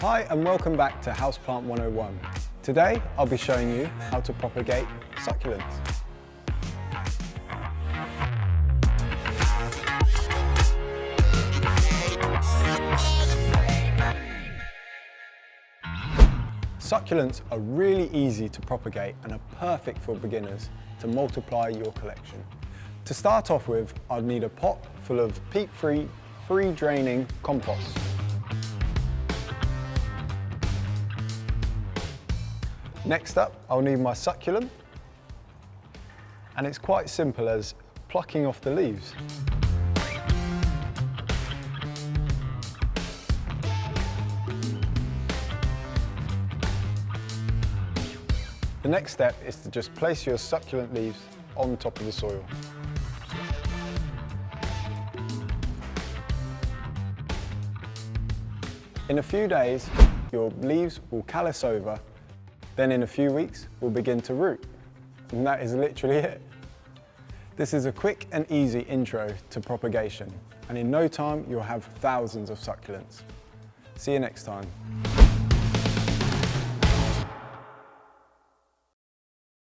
Hi and welcome back to Houseplant 101. Today I'll be showing you how to propagate succulents. Succulents are really easy to propagate and are perfect for beginners to multiply your collection. To start off with, I'd need a pot full of peat-free, free-draining compost. Next up, I'll need my succulent, and it's quite simple as plucking off the leaves. The next step is to just place your succulent leaves on top of the soil. In a few days, your leaves will callus over. Then in a few weeks, we'll begin to root. And that is literally it. This is a quick and easy intro to propagation. And in no time, you'll have thousands of succulents. See you next time.